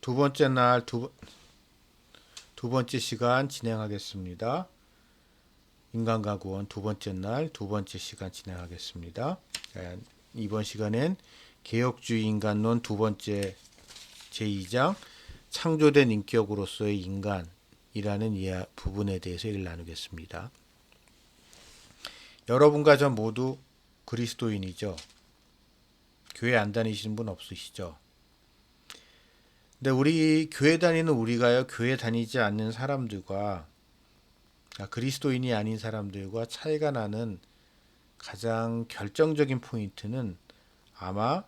두 번째 날 두 번째 시간 진행하겠습니다. 인간가구원 두 번째 날 두 번째 시간 진행하겠습니다. 이번 시간엔 개혁주의 인간론 두 번째 제2장 창조된 인격으로서의 인간이라는 부분에 대해서 얘기를 나누겠습니다. 여러분과 저 모두 그리스도인이죠. 교회 안 다니시는 분 없으시죠? 근데 우리 교회 다니는 우리가요, 교회 다니지 않는 사람들과 그리스도인이 아닌 사람들과 차이가 나는 가장 결정적인 포인트는 아마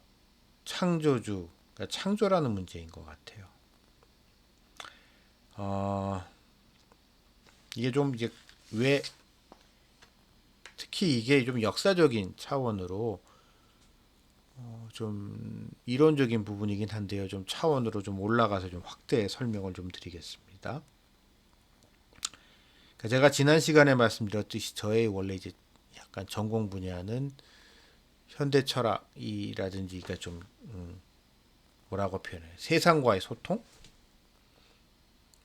창조주, 그러니까 창조라는 문제인 것 같아요. 이게 좀 이제 왜 특히 이게 좀 역사적인 차원으로 좀 이론적인 부분이긴 한데요. 좀 차원으로 좀 올라가서 좀 확대 설명을 좀 드리겠습니다. 그러니까 제가 지난 시간에 말씀드렸듯이 저의 원래 이제 약간 전공 분야는 현대 철학이라든지 그러니까 좀 뭐라고 표현해요? 세상과의 소통?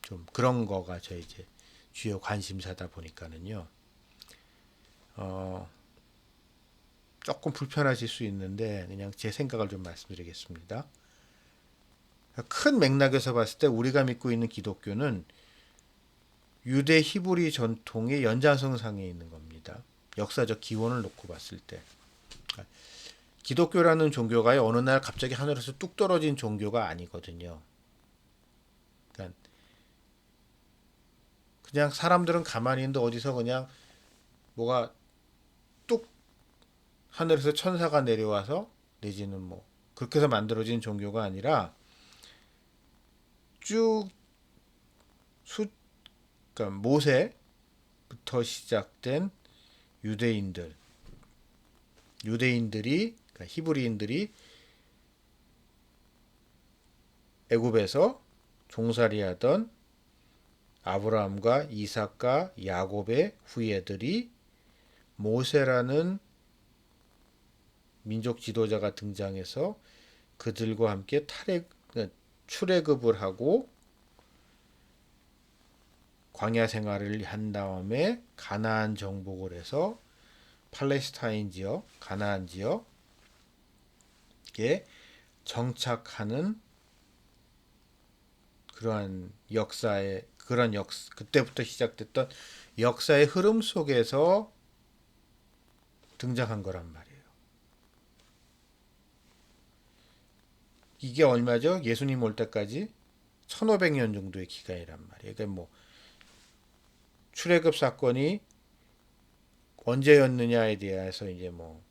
좀 그런 거가 저 이제 주요 관심사다 보니까는요. 어, 조금 불편하실 수 있는데 그냥 제 생각을 좀 말씀드리겠습니다. 큰 맥락에서 봤을 때 우리가 믿고 있는 기독교는 유대 히브리 전통의 연장선상에 있는 겁니다. 역사적 기원을 놓고 봤을 때. 기독교라는 종교가 어느 날 갑자기 하늘에서 뚝 떨어진 종교가 아니거든요. 그러니까 그냥 사람들은 가만히 있는데 어디서 그냥 뭐가 뚝 하늘에서 천사가 내려와서 내지는 뭐 그렇게 해서 만들어진 종교가 아니라 쭉 수, 그러니까 모세부터 시작된 유대인들, 유대인들이 그러니까 히브리인들이 애굽에서 종살이하던 아브라함과 이삭과 야곱의 후예들이 모세라는 민족 지도자가 등장해서 그들과 함께 출애굽을 하고 광야 생활을 한 다음에 가나안 정복을 해서 팔레스타인 지역, 가나안 지역에 정착하는 그때부터 시작됐던 역사의 흐름 속에서 등장한 거란 말이에요. 이게 얼마죠? 예수님 올 때까지 1500년 정도의 기간이란 말이에요. 그러니까 뭐 출애굽 사건이 언제였느냐에 대해서 이제 뭐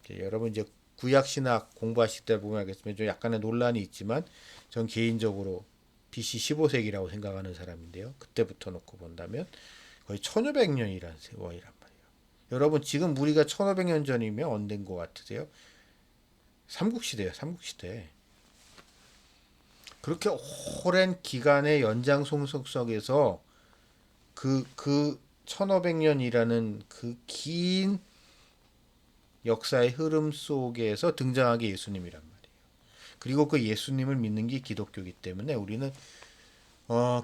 이제 여러분 이제 구약 신학 공부하실 때 보면 알겠지만 좀 약간의 논란이 있지만 전 개인적으로 BC 15세기라고 생각하는 사람인데요. 그때부터 놓고 본다면 거의 1500년이라는 세월이란 말이에요. 여러분 지금 우리가 1500년 전이면 언제인 것 같으세요? 삼국시대예요. 삼국시대. 그렇게 오랜 기간의 연장송 속에서 그 1500년이라는 그 긴 역사의 흐름 속에서 등장하게 예수님이란 말이에요. 그리고 그 예수님을 믿는 게 기독교이기 때문에 우리는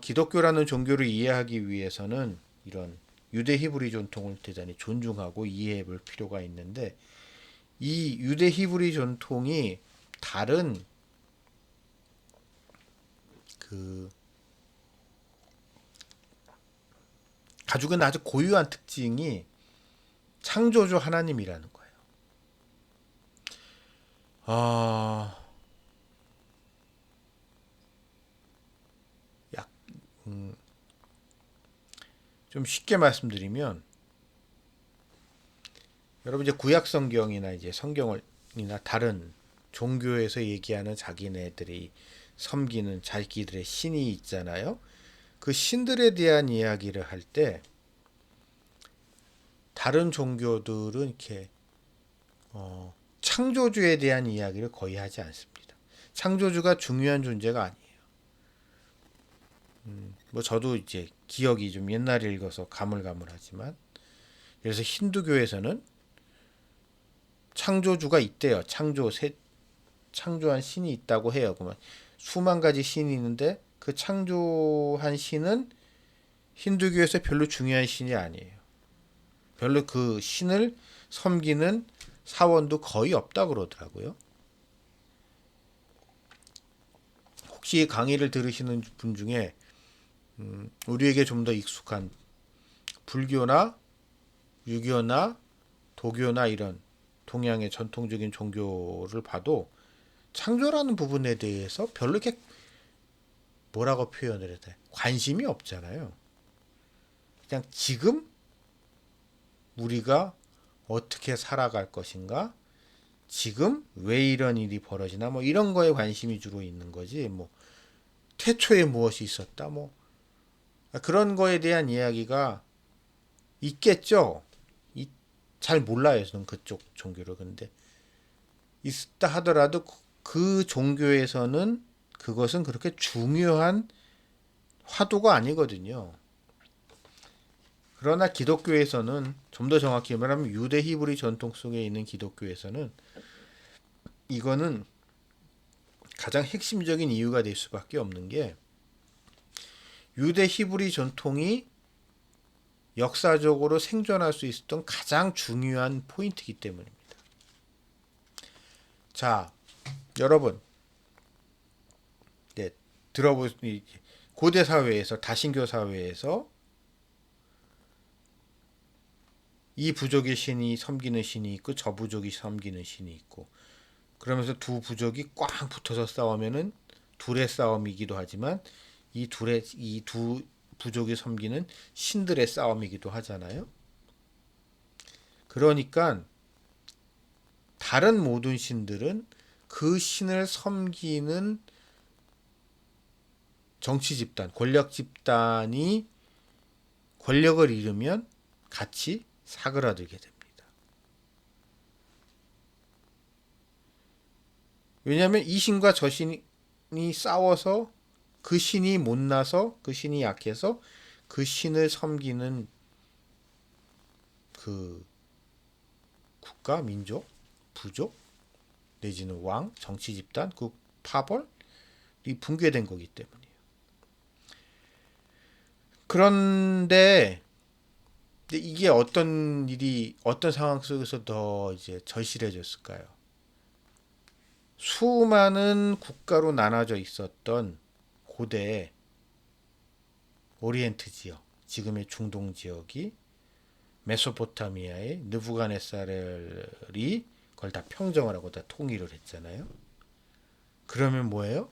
기독교라는 종교를 이해하기 위해서는 이런 유대 히브리 전통을 대단히 존중하고 이해해 볼 필요가 있는데 이 유대 히브리 전통이 다른 그 가지고 있는 아주 고유한 특징이 창조주 하나님이라는 거예요. 아, 약, 좀 쉽게 말씀드리면 여러분 이제 구약 성경이나 이제 성경이나 다른 종교에서 얘기하는 자기네들이 섬기는 자기들의 신이 있잖아요. 그 신들에 대한 이야기를 할 때 다른 종교들은 이렇게 창조주에 대한 이야기를 거의 하지 않습니다. 창조주가 중요한 존재가 아니에요. 뭐 저도 이제 기억이 좀 옛날에 읽어서 가물가물하지만 그래서 힌두교에서는 창조주가 있대요. 창조한 신이 있다고 해요. 그러면 수만 가지 신이 있는데 그 창조한 신은 힌두교에서 별로 중요한 신이 아니에요. 별로 그 신을 섬기는 사원도 거의 없다 그러더라고요. 혹시 강의를 들으시는 분 중에 우리에게 좀 더 익숙한 불교나 유교나 도교나 이런 동양의 전통적인 종교를 봐도 창조라는 부분에 대해서 별로 이렇게 뭐라고 표현을 해야 돼? 관심이 없잖아요. 그냥 지금 우리가 어떻게 살아갈 것인가? 지금 왜 이런 일이 벌어지나? 뭐 이런 거에 관심이 주로 있는 거지. 뭐 태초에 무엇이 있었다? 뭐 그런 거에 대한 이야기가 있겠죠. 잘 몰라요, 저는 그쪽 종교를. 근데 있다 하더라도 그 종교에서는 그것은 그렇게 중요한 화두가 아니거든요. 그러나 기독교에서는 좀 더 정확히 말하면 유대 히브리 전통 속에 있는 기독교에서는 이거는 가장 핵심적인 이유가 될 수밖에 없는 게 유대 히브리 전통이 역사적으로 생존할 수 있었던 가장 중요한 포인트이기 때문입니다. 자, 여러분, 네, 고대 사회에서 다신교 사회에서 이 부족의 신이 섬기는 신이 있고 저 부족이 섬기는 신이 있고 그러면서 두 부족이 꽉 붙어서 싸우면은 둘의 싸움이기도 하지만 이 두 부족이 섬기는 신들의 싸움이기도 하잖아요. 그러니까 다른 모든 신들은 그 신을 섬기는 정치 집단, 권력 집단이 권력을 잃으면 같이 사그라들게 됩니다. 왜냐하면 이 신과 저 신이 싸워서 그 신이 못나서 그 신이 약해서 그 신을 섬기는 그 국가, 민족, 부족 내지는 왕, 정치 집단, 그 파벌이 붕괴된 거기 때문이에요. 그런데 이게 어떤 상황 속에서 더 이제 절실해졌을까요? 수많은 국가로 나눠져 있었던 고대 오리엔트 지역, 지금의 중동 지역이 메소포타미아의 느부갓네살이 그걸 다 평정을 하고 다 통일을 했잖아요. 그러면 뭐예요?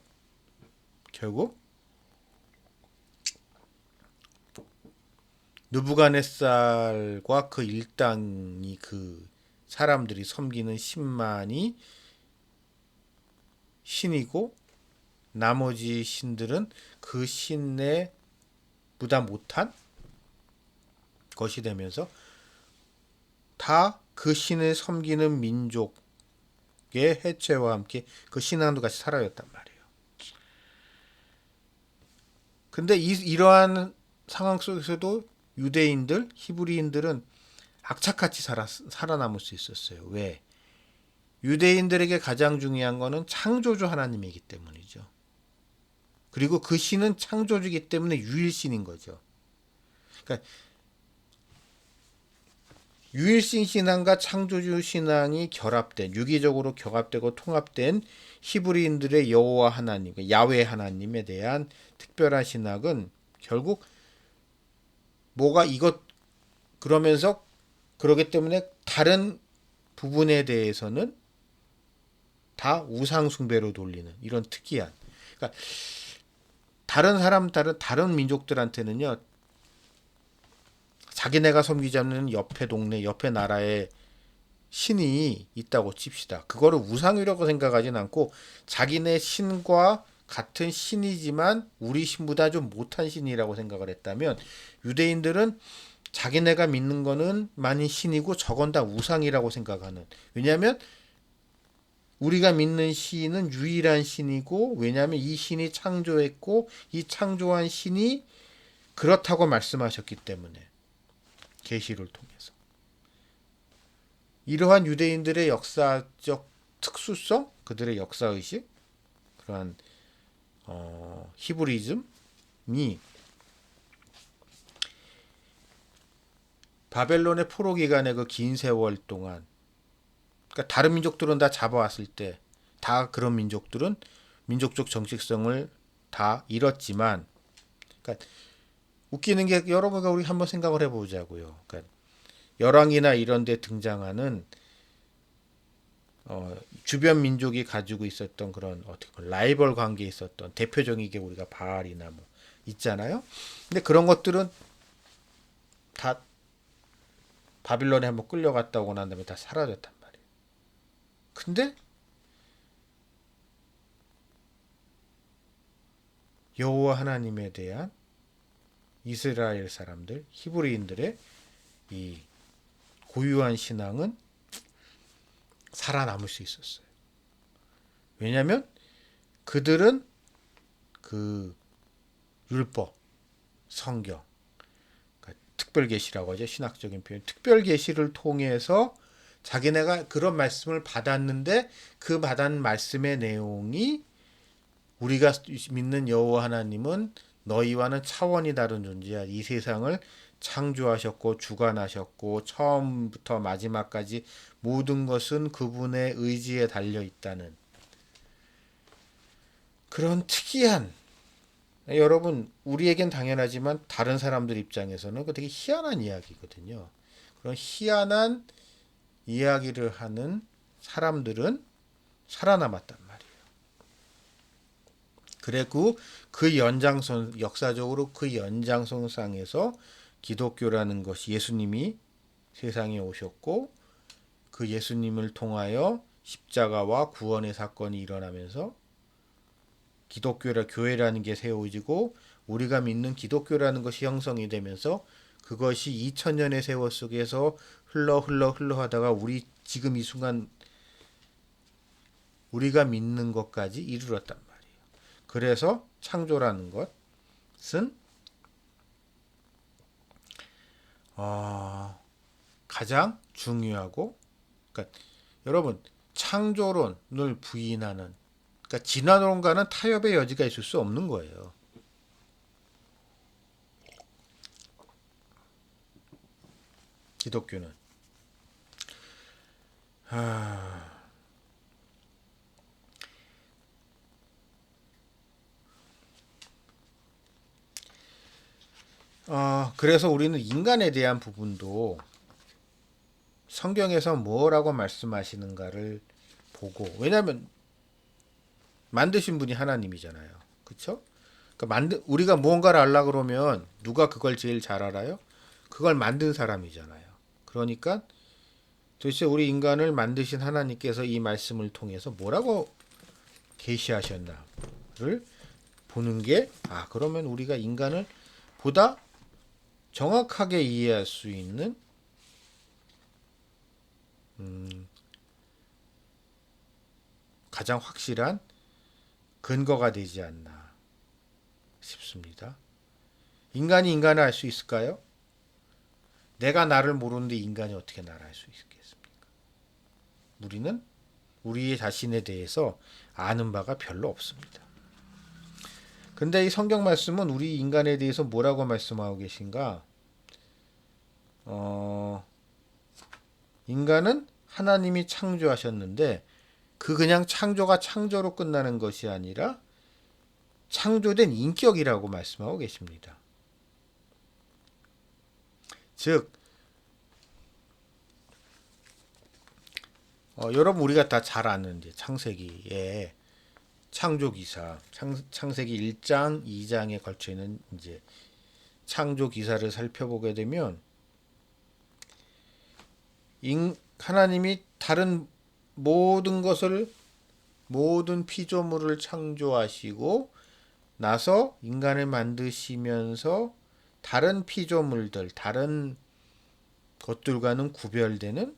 결국 느부갓네살과 그 일당이 그 사람들이 섬기는 신만이 신이고 나머지 신들은 그 신에 무다 못한 것이 되면서 다 그 신을 섬기는 민족의 해체와 함께 그 신앙도 같이 사라졌단 말이에요. 근데 이러한 상황 속에서도 유대인들, 히브리인들은 악착같이 살아남을 수 있었어요. 왜? 유대인들에게 가장 중요한 거는 창조주 하나님이기 때문이죠. 그리고 그 신은 창조주이기 때문에 유일신인 거죠. 그러니까 유일신 신앙과 창조주 신앙이 결합된, 유기적으로 결합되고 통합된 히브리인들의 여호와 하나님, 야훼 하나님에 대한 특별한 신학은 결국 뭐가 이것 그러면서 그러기 때문에 다른 부분에 대해서는 다 우상 숭배로 돌리는 이런 특이한. 그러니까 다른 민족들한테는요. 자기네가 섬기지 않는 옆에 동네, 옆에 나라에 신이 있다고 칩시다. 그거를 우상이라고 생각하진 않고 자기네 신과 같은 신이지만 우리 신보다 좀 못한 신이라고 생각을 했다면 유대인들은 자기네가 믿는 거는 만인 신이고 저건 다 우상이라고 생각하는. 왜냐하면 우리가 믿는 신은 유일한 신이고 왜냐하면 이 신이 창조했고 이 창조한 신이 그렇다고 말씀하셨기 때문에 계시를 통해서 이러한 유대인들의 역사적 특수성 그들의 역사 의식, 그러한 히브리즘이 바벨론의 포로 기간의 그 긴 세월 동안, 그러니까 다른 민족들은 다 잡아왔을 때 다 그런 민족들은 민족적 정체성을 다 잃었지만, 그러니까 웃기는 게 여러분과 우리 한번 생각을 해보자고요. 그러니까 열왕이나 이런 데 등장하는 주변 민족이 가지고 있었던 그런 어떻게 보면 라이벌 관계에 있었던 대표적인 게 우리가 바알이나 뭐 있잖아요. 근데 그런 것들은 다 바빌론에 한번 끌려갔다 오고 난 다음에 다 사라졌단 말이에요. 근데 여호와 하나님에 대한 이스라엘 사람들, 히브리인들의 이 고유한 신앙은 살아남을 수 있었어요. 왜냐하면 그들은 그 율법, 성경, 그러니까 특별 계시라고 하죠. 신학적인 표현. 특별 계시를 통해서 자기네가 그런 말씀을 받았는데 그 받은 말씀의 내용이 우리가 믿는 여호와 하나님은 너희와는 차원이 다른 존재야. 이 세상을 창조하셨고 주관하셨고 처음부터 마지막까지 모든 것은 그분의 의지에 달려 있다는 그런 특이한, 여러분 우리에겐 당연하지만 다른 사람들 입장에서는 그 되게 희한한 이야기거든요. 그런 희한한 이야기를 하는 사람들은 살아남았단 말이에요. 그리고 그 연장선, 역사적으로 그 연장선상에서 기독교라는 것이 예수님이 세상에 오셨고 그 예수님을 통하여 십자가와 구원의 사건이 일어나면서 기독교라 교회라는 게 세워지고 우리가 믿는 기독교라는 것이 형성이 되면서 그것이 2000년의 세월 속에서 흘러 하다가 우리 지금 이 순간 우리가 믿는 것까지 이르렀단 말이에요. 그래서 창조라는 것은 가장 중요하고, 그러니까 여러분 창조론을 부인하는, 그러니까 진화론과는 타협의 여지가 있을 수 없는 거예요. 기독교는. 그래서 우리는 인간에 대한 부분도 성경에서 뭐라고 말씀하시는가를 보고, 왜냐하면 만드신 분이 하나님이잖아요. 그렇죠? 그러니까 우리가 무언가를 알라 그러면 누가 그걸 제일 잘 알아요? 그걸 만든 사람이잖아요. 그러니까 도대체 우리 인간을 만드신 하나님께서 이 말씀을 통해서 뭐라고 계시하셨나를 보는 게, 그러면 우리가 인간을 보다 정확하게 이해할 수 있는 가장 확실한 근거가 되지 않나 싶습니다. 인간이 인간을 알 수 있을까요? 내가 나를 모르는데 인간이 어떻게 나를 알 수 있겠습니까? 우리는 우리 자신에 대해서 아는 바가 별로 없습니다. 근데 이 성경 말씀은 우리 인간에 대해서 뭐라고 말씀하고 계신가? 인간은 하나님이 창조하셨는데 그냥 창조가 창조로 끝나는 것이 아니라 창조된 인격이라고 말씀하고 계십니다. 즉, 여러분 우리가 다 잘 아는 이제 창세기에 창조기사, 창세기 1장, 2장에 걸쳐 있는 이제 창조기사를 살펴보게 되면 하나님이 다른 모든 것을, 모든 피조물을 창조하시고 나서 인간을 만드시면서 다른 피조물들, 다른 것들과는 구별되는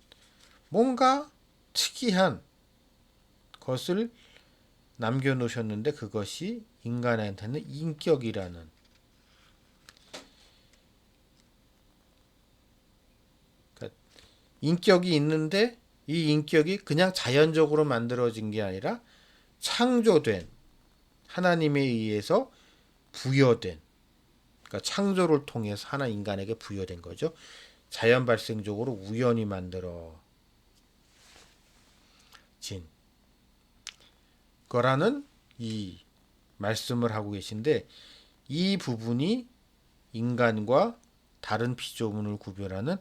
뭔가 특이한 것을 남겨놓으셨는데 그것이 인간한테는 인격이라는, 그러니까 인격이 있는데 이 인격이 그냥 자연적으로 만들어진 게 아니라 창조된, 하나님에 의해서 부여된, 그러니까 창조를 통해서 하나 인간에게 부여된 거죠. 자연 발생적으로 우연히 만들어진 거라는 이 말씀을 하고 계신데, 이 부분이 인간과 다른 피조물을 구별하는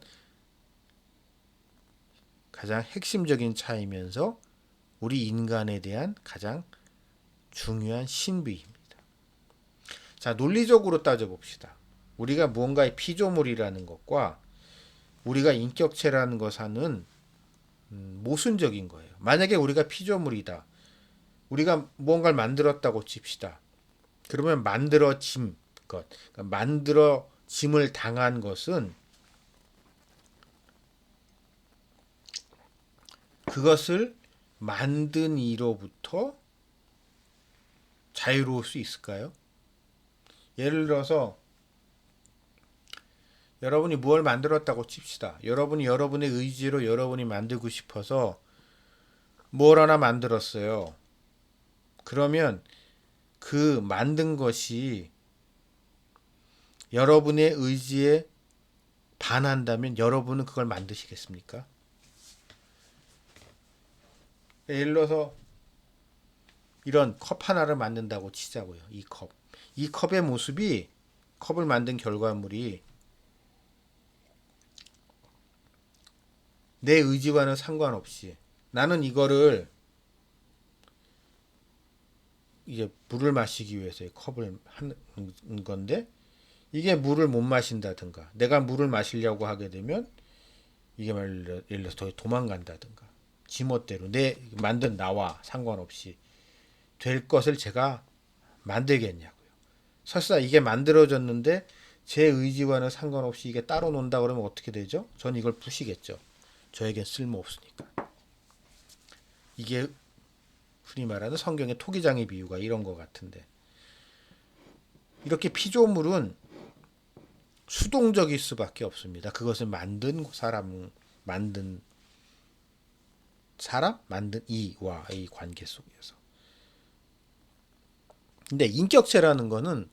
가장 핵심적인 차이면서 우리 인간에 대한 가장 중요한 신비입니다. 자, 논리적으로 따져봅시다. 우리가 무언가의 피조물이라는 것과 우리가 인격체라는 것은 모순적인 거예요. 만약에 우리가 피조물이다. 우리가 무언가를 만들었다고 칩시다. 그러면 만들어짐 것, 그러니까 만들어짐을 당한 것은 그것을 만든 이로부터 자유로울 수 있을까요? 예를 들어서 여러분이 무엇을 만들었다고 칩시다. 여러분이 여러분의 의지로 여러분이 만들고 싶어서 뭘 하나 만들었어요. 그러면 그 만든 것이 여러분의 의지에 반한다면 여러분은 그걸 만드시겠습니까? 예를 들어서 이런 컵 하나를 만든다고 치자고요. 이 컵. 이 컵의 모습이, 컵을 만든 결과물이 내 의지와는 상관없이 나는 이거를 이제 물을 마시기 위해서 컵을 하는 건데, 이게 물을 못 마신다든가 내가 물을 마시려고 하게 되면 이게 예를 들어서 더 도망간다든가 지멋대로 내 만든 나와 상관없이 될 것을 제가 만들겠냐고요. 설사 이게 만들어졌는데 제 의지와는 상관없이 이게 따로 논다 그러면 어떻게 되죠? 전 이걸 부시겠죠. 저에겐 쓸모없으니까. 이게 흔히 말하는 성경의 토기장의 비유가 이런 것 같은데, 이렇게 피조물은 수동적일 수밖에 없습니다. 그것을 만든 사람, 만든 이와의 관계 속에서. 근데 인격체라는 거는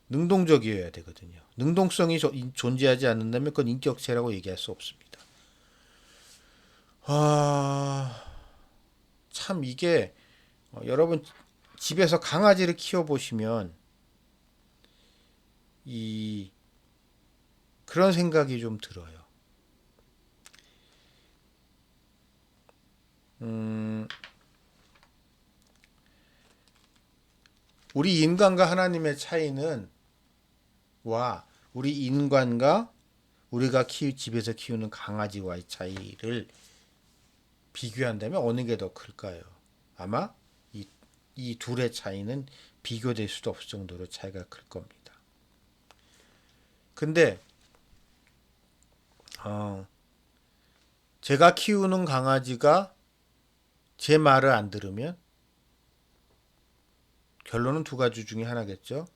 능동적이어야 되거든요. 능동성이 존재하지 않는다면 그건 인격체라고 얘기할 수 없습니다. 참 이게 여러분 집에서 강아지를 키워보시면 그런 생각이 좀 들어요. 우리 인간과 하나님의 차이는 우리 인간과 우리가 집에서 키우는 강아지와의 차이를 비교한다면 어느 게 더 클까요? 아마 이 둘의 차이는 비교될 수도 없을 정도로 차이가 클 겁니다. 근데 제가 키우는 강아지가 제 말을 안 들으면 결론은 두 가지 중에 하나겠죠.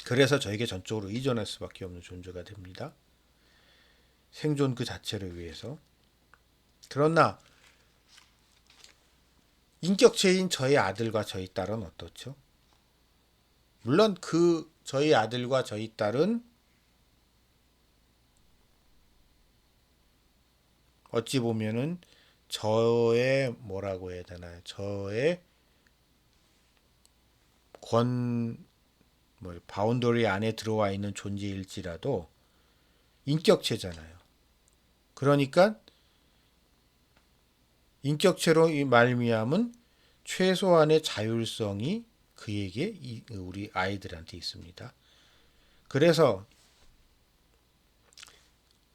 그래서 저에게 전적으로 의존할 수밖에 없는 존재가 됩니다. 생존 그 자체를 위해서. 그러나 인격체인 저희 아들과 저희 딸은 어떻죠? 물론 저희 아들과 저희 딸은 어찌 보면은 저의 뭐라고 해야 되나요? 저의 바운더리 안에 들어와 있는 존재일지라도 인격체잖아요. 그러니까 인격체로 이 말미암은 최소한의 자율성이 그에게 우리 아이들한테 있습니다. 그래서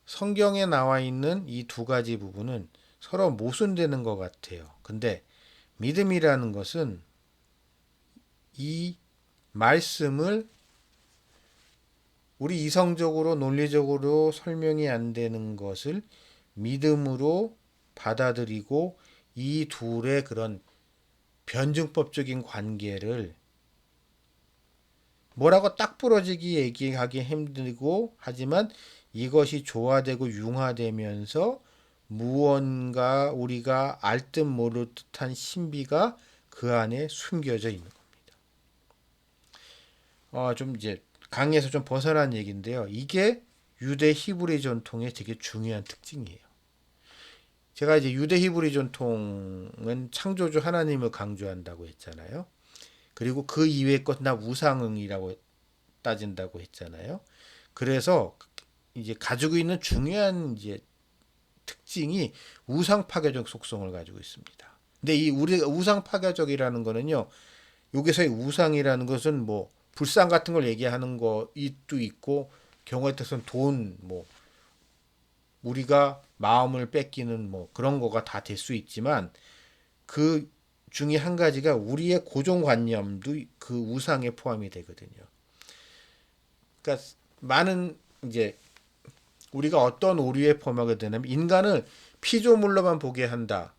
성경에 나와 있는 이 두 가지 부분은 서로 모순되는 것 같아요. 근데 믿음이라는 것은 이 말씀을 우리 이성적으로 논리적으로 설명이 안 되는 것을 믿음으로 받아들이고 이 둘의 그런 변증법적인 관계를 뭐라고 딱 부러지게 얘기하기 힘들고 하지만 이것이 조화되고 융화되면서 무언가 우리가 알 듯 모를 듯한 신비가 그 안에 숨겨져 있는 겁니다. 좀 이제 강의에서 좀 벗어난 얘기인데요. 이게 유대 히브리 전통의 되게 중요한 특징이에요. 제가 이제 유대 히브리 전통은 창조주 하나님을 강조한다고 했잖아요. 그리고 그 이외의 것 나 우상이라고 따진다고 했잖아요. 그래서 이제 가지고 있는 중요한 이제 특징이 우상 파괴적 속성을 가지고 있습니다. 근데 이 우리 우상 파괴적이라는 거는요. 여기서의 우상이라는 것은 뭐 불상 같은 걸 얘기하는 거도 있고 경우에 따라서는 돈, 뭐 우리가 마음을 뺏기는 뭐 그런 거가 다 될 수 있지만 그 중에 한 가지가 우리의 고정관념도 그 우상에 포함이 되거든요. 그러니까 많은 이제 우리가 어떤 오류에 포함하게 되냐면 인간을 피조물로만 보게 한다는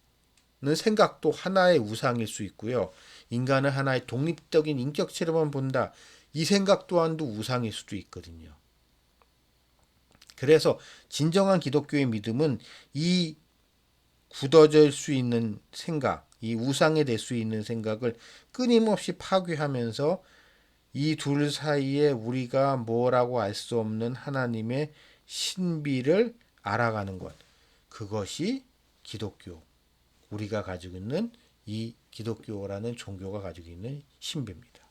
생각도 하나의 우상일 수 있고요. 인간을 하나의 독립적인 인격체로만 본다. 이 생각 또한도 우상일 수도 있거든요. 그래서 진정한 기독교의 믿음은 이 굳어질 수 있는 생각, 이 우상에 될 수 있는 생각을 끊임없이 파괴하면서 이 둘 사이에 우리가 뭐라고 알 수 없는 하나님의 신비를 알아가는 것. 그것이 기독교. 우리가 가지고 있는 이 기독교라는 종교가 가지고 있는 신비입니다.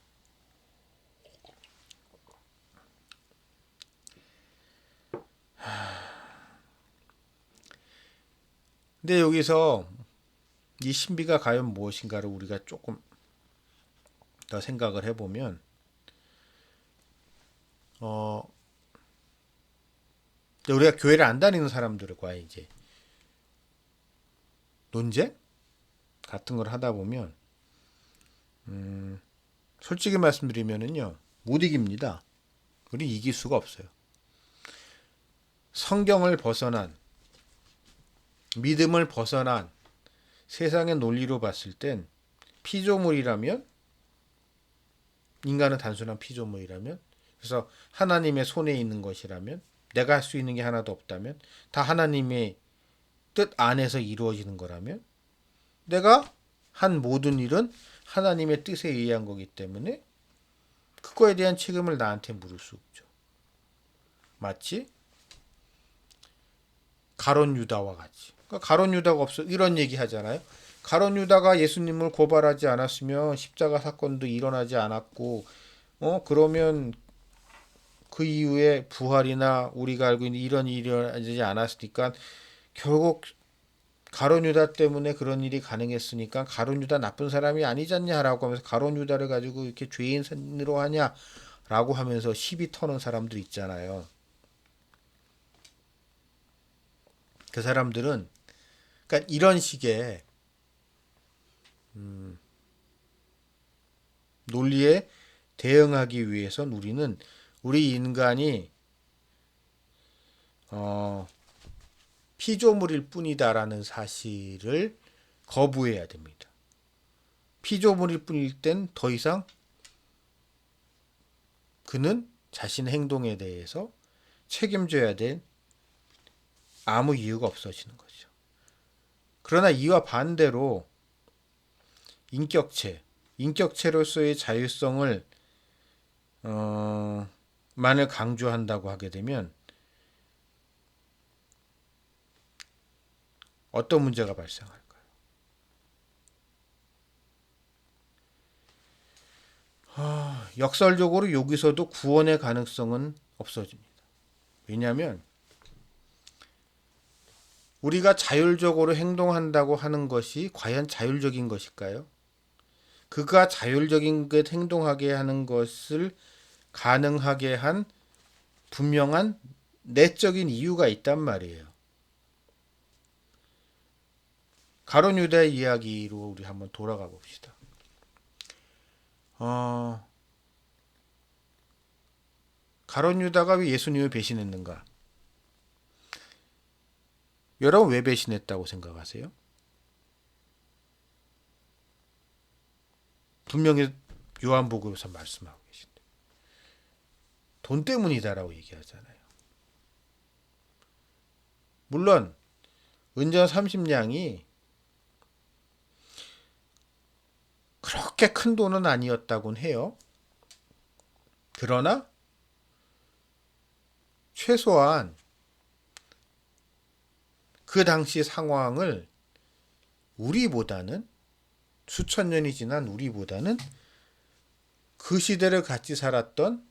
근데 여기서 이 신비가 과연 무엇인가를 우리가 조금 더 생각을 해보면 어, 우리가 교회를 안 다니는 사람들과 이제 논쟁 같은 걸 하다 보면 솔직히 말씀드리면은요 못 이깁니다. 우리 이길 수가 없어요. 성경을 벗어난 믿음을 벗어난 세상의 논리로 봤을 땐 피조물이라면 인간은 단순한 피조물이라면 그래서 하나님의 손에 있는 것이라면 내가 할 수 있는 게 하나도 없다면 다 하나님의 뜻 안에서 이루어지는 거라면 내가 한 모든 일은 하나님의 뜻에 의한 거기 때문에 그거에 대한 책임을 나한테 물을 수 없죠. 마치 가론 유다와 같이. 그러니까 가론 유다가 없어 이런 얘기 하잖아요. 가론 유다가 예수님을 고발하지 않았으면 십자가 사건도 일어나지 않았고 그러면 그 이후에 부활이나 우리가 알고 있는 이런 일이 일어나지 않았으니까 결국 가론 유다 때문에 그런 일이 가능했으니까 가론 유다 나쁜 사람이 아니잖냐라고 하면서 가론 유다를 가지고 이렇게 죄인으로 하냐라고 하면서 시비 터는 사람들 있잖아요. 그 사람들은 그러니까 이런 식의 논리에 대응하기 위해선 우리 인간이 어, 피조물일 뿐이다라는 사실을 거부해야 됩니다. 피조물일 뿐일 땐 더 이상 그는 자신의 행동에 대해서 책임져야 될 아무 이유가 없어지는 거죠. 그러나 이와 반대로 인격체로서의 자율성을 만을 강조한다고 하게 되면 어떤 문제가 발생할까요? 역설적으로 여기서도 구원의 가능성은 없어집니다. 왜냐하면 우리가 자율적으로 행동한다고 하는 것이 과연 자율적인 것일까요? 그가 자율적인 것 행동하게 하는 것을 가능하게 한 분명한 내적인 이유가 있단 말이에요. 가론 유다의 이야기로 우리 한번 돌아가 봅시다. 가론 유다가 왜 예수님을 배신했는가? 여러분 왜 배신했다고 생각하세요? 분명히 요한복음에서 말씀하고 계신데 돈 때문이다라고 얘기하잖아요. 물론 은전 30냥이 그렇게 큰 돈은 아니었다곤 해요. 그러나 최소한 그 당시 상황을 우리보다는 수천 년이 지난 우리보다는 그 시대를 같이 살았던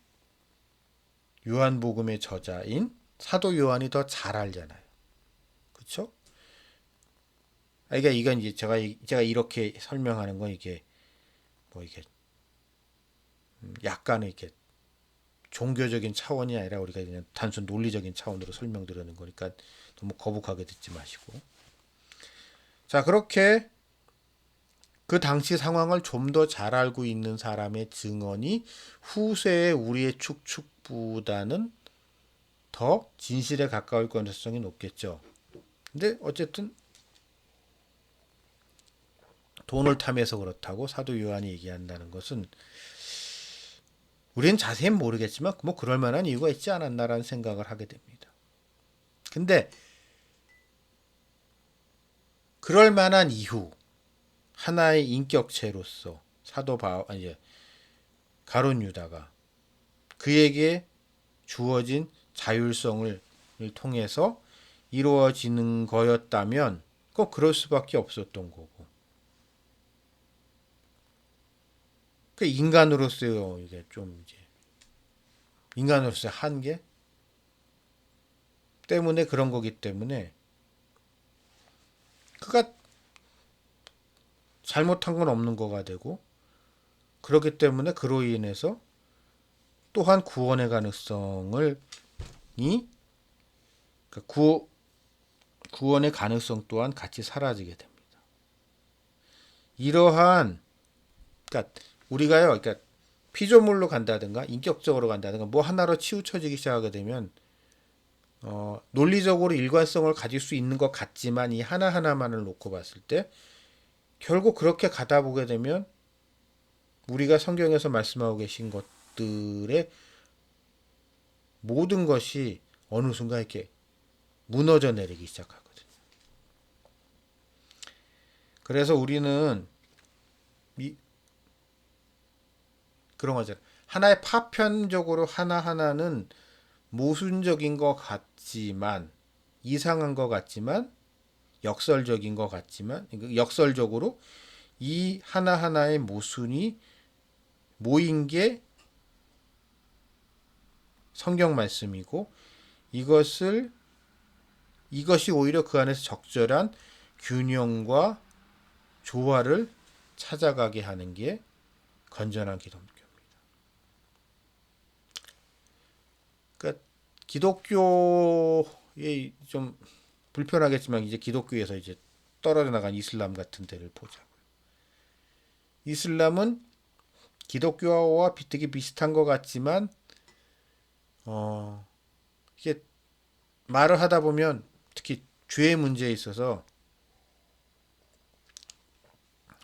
요한복음의 저자인 사도 요한이 더 잘 알잖아요. 그렇죠? 그러니까 이건 이제 제가 이렇게 설명하는 건 이게 뭐 이게 약간의 이렇게 종교적인 차원이 아니라 우리가 그냥 단순 논리적인 차원으로 설명드리는 거니까 너무 거북하게 듣지 마시고. 자, 그렇게 그 당시 상황을 좀 더 잘 알고 있는 사람의 증언이 후세의 우리의 축축보다는 더 진실에 가까울 가능성이 높겠죠. 근데 어쨌든 돈을 탐해서 그렇다고 사도 요한이 얘기한다는 것은 우리는 자세히 모르겠지만 뭐 그럴 만한 이유가 있지 않았나라는 생각을 하게 됩니다. 근데 그럴 만한 이유, 하나의 인격체로서 사도 가룟 유다가 그에게 주어진 자율성을 통해서 이루어지는 거였다면 꼭 그럴 수밖에 없었던 거고. 그 인간으로서요, 이게 좀 이제 인간으로서의 한계 때문에 그런 거기 때문에 그가 잘못한 건 없는 거가 되고, 그렇기 때문에 그로 인해서 또한 구원의 가능성을 구원의 가능성 또한 같이 사라지게 됩니다. 이러한 그러니까 우리가요, 그러니까 피조물로 간다든가 인격적으로 간다든가 뭐 하나로 치우쳐지기 시작하게 되면 논리적으로 일관성을 가질 수 있는 것 같지만 이 하나하나만을 놓고 봤을 때 결국 그렇게 가다 보게 되면 우리가 성경에서 말씀하고 계신 것들의 모든 것이 어느 순간 이렇게 무너져 내리기 시작하거든요. 그래서 우리는 그런 거죠. 하나의 파편적으로 하나하나는 모순적인 것 같지만 이상한 것 같지만 역설적인 것 같지만 역설적으로 이 하나하나의 모순이 모인 게 성경 말씀이고 이것이 오히려 그 안에서 적절한 균형과 조화를 찾아가게 하는 게 건전한 기독교입니다. 그러니까 기독교의 좀 불편하겠지만 이제 기독교에서 이제 떨어져 나간 이슬람 같은 데를 보자고요. 이슬람은 기독교와 되게 비슷한 것 같지만 이게 말을 하다 보면 특히 죄의 문제에 있어서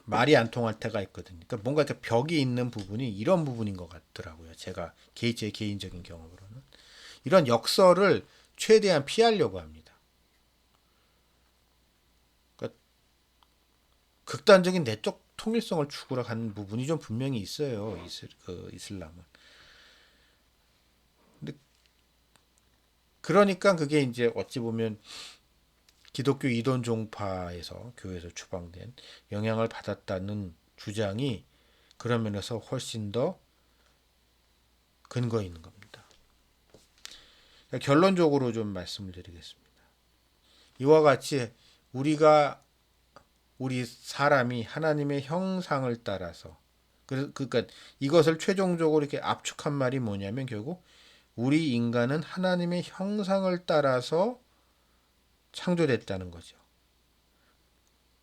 말이 안 통할 때가 있거든요. 그러니까 뭔가 이렇게 벽이 있는 부분이 이런 부분인 것 같더라고요. 제 개인적인 경험으로는 이런 역설을 최대한 피하려고 합니다. 그러니까 극단적인 내적 통일성을 추구하려 하는 부분이 좀 분명히 있어요. 이슬람은. 근데 그러니까 그게 이제 어찌 보면 기독교 이론 종파에서 교회에서 추방된 영향을 받았다는 주장이 그런 면에서 훨씬 더 근거 있는 겁니다. 그러니까 결론적으로 좀 말씀을 드리겠습니다. 이와 같이 우리 사람이 하나님의 형상을 따라서 그러니까 이것을 최종적으로 이렇게 압축한 말이 뭐냐면 결국 우리 인간은 하나님의 형상을 따라서 창조됐다는 거죠.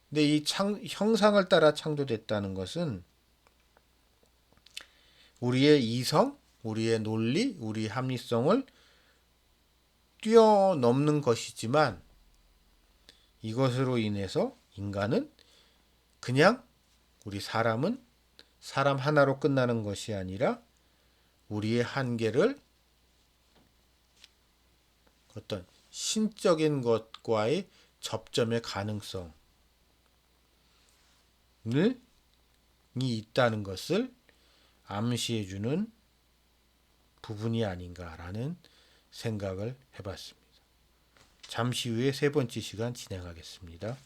근데 이 형상을 따라 창조됐다는 것은 우리의 이성, 우리의 논리, 우리의 합리성을 뛰어넘는 것이지만 이것으로 인해서 인간은 그냥 우리 사람은 사람 하나로 끝나는 것이 아니라 우리의 한계를 어떤 신적인 것과의 접점의 가능성이 있다는 것을 암시해주는 부분이 아닌가라는 생각을 해봤습니다. 잠시 후에 세 번째 시간 진행하겠습니다.